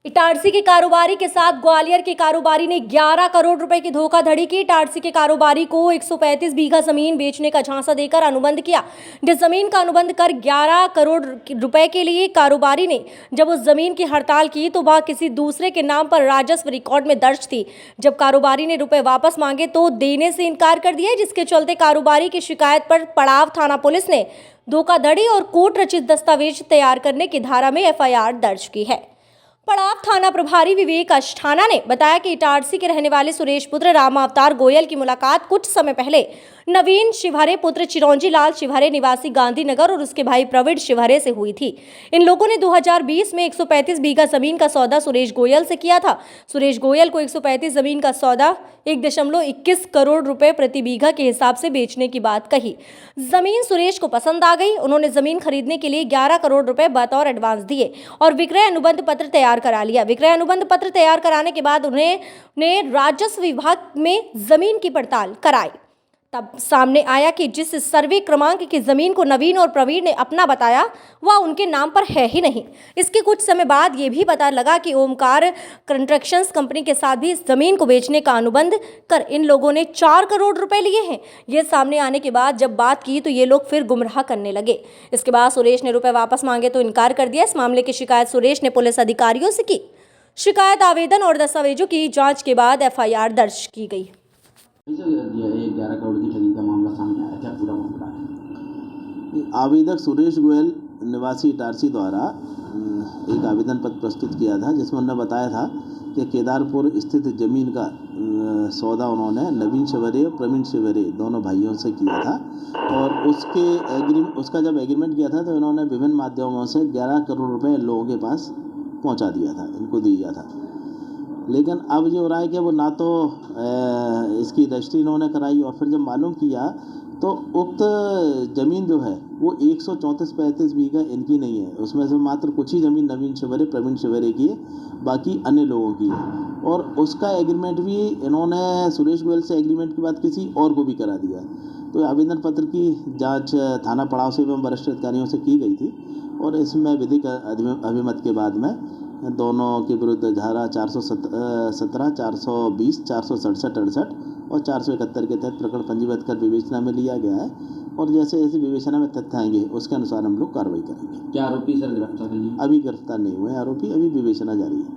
इटारसी के कारोबारी के साथ ग्वालियर के कारोबारी ने 11 करोड़ रुपए की धोखाधड़ी की। इटारसी के कारोबारी को 135 बीघा जमीन बेचने का झांसा देकर अनुबंध किया। जिस जमीन का अनुबंध कर 11 करोड़ रुपए के लिए कारोबारी ने जब उस जमीन की हड़ताल की तो वह किसी दूसरे के नाम पर राजस्व रिकॉर्ड में दर्ज थी। जब कारोबारी ने रुपए वापस मांगे तो देने से इनकार कर दिया, जिसके चलते कारोबारी की शिकायत पर पड़ाव थाना पुलिस ने धोखाधड़ी और कोर्ट रचित दस्तावेज तैयार करने की धारा में एफआईआर दर्ज की है। पड़ाव थाना प्रभारी विवेक अष्ठाना ने बताया कि इटारसी के रहने वाले सुरेश पुत्र राम अवतार गोयल की मुलाकात कुछ समय पहले नवीन शिवहरे पुत्र चिरौंजी लाल शिवहरे निवासी गांधीनगर और उसके भाई प्रवीण शिवहरे से हुई थी। इन लोगों ने 2020 में 135 बीघा जमीन का सौदा सुरेश गोयल से किया था। सुरेश गोयल को 135 जमीन का सौदा 1.21 करोड़ रुपए प्रति बीघा के हिसाब से बेचने की बात कही। जमीन सुरेश को पसंद आ गई। उन्होंने जमीन खरीदने के लिए 11 करोड़ रुपए बतौर एडवांस दिए और विक्रय अनुबंध पत्र तैयार करा लिया। विक्रय अनुबंध पत्र तैयार कराने के बाद उन्होंने राजस्व विभाग में जमीन की पड़ताल कराई। तब सामने आया कि जिस सर्वे क्रमांक की जमीन को नवीन और प्रवीण ने अपना बताया वह उनके नाम पर है ही नहीं। इसके कुछ समय बाद ये भी पता लगा कि ओमकार कंस्ट्रक्शंस कंपनी के साथ भी इस जमीन को बेचने का अनुबंध कर इन लोगों ने 4 करोड़ रुपए लिए हैं। ये सामने आने के बाद जब बात की तो ये लोग फिर गुमराह करने लगे। इसके बाद सुरेश ने रुपए वापस मांगे तो इनकार कर दिया। इस मामले की शिकायत सुरेश ने पुलिस अधिकारियों से की। शिकायत आवेदन और दस्तावेजों की जांच के बाद एफआईआर दर्ज की गई। 11 करोड़ की ठगी का मामला सामने आया, क्या पूरा मामला है? आवेदक सुरेश गोयल निवासी इटारसी द्वारा एक आवेदन पत्र प्रस्तुत किया था, जिसमें उन्होंने बताया था कि केदारपुर स्थित जमीन का सौदा उन्होंने नवीन शिवहरे और प्रवीण शिवहरे दोनों भाइयों से किया था और उसका जब एग्रीमेंट किया था तो इन्होंने विभिन्न माध्यमों से 11 करोड़ रुपए लोगों के पास पहुंचा दिया था, इनको दिया था। लेकिन अब ये हो रहा है कि वो ना तो इसकी रजिस्ट्री इन्होंने कराई और फिर जब मालूम किया तो उक्त ज़मीन जो है वो 134-35 बीघा इनकी नहीं है, उसमें से मात्र कुछ ही ज़मीन नवीन शिवहरे प्रवीण शिवहरे की है, बाकी अन्य लोगों की है। और उसका एग्रीमेंट भी इन्होंने सुरेश गोयल से एग्रीमेंट की बात किसी और को भी करा दिया। तो आवेदन पत्र की जांच थाना पड़ाव से एवं वरिष्ठ अधिकारियों से की गई थी और इसमें विधिक अभिमत के बाद में दोनों के विरुद्ध धारा 417, 420, 467, 68 और 471 के तहत प्रकरण पंजीबद्ध कर विवेचना में लिया गया है और जैसे जैसे विवेचना में तथ्य आएंगे उसके अनुसार हम लोग कार्रवाई करेंगे। क्या आरोपी सर गिरफ्तार नहीं? अभी गिरफ्तार नहीं हुए आरोपी, अभी विवेचना जारी है।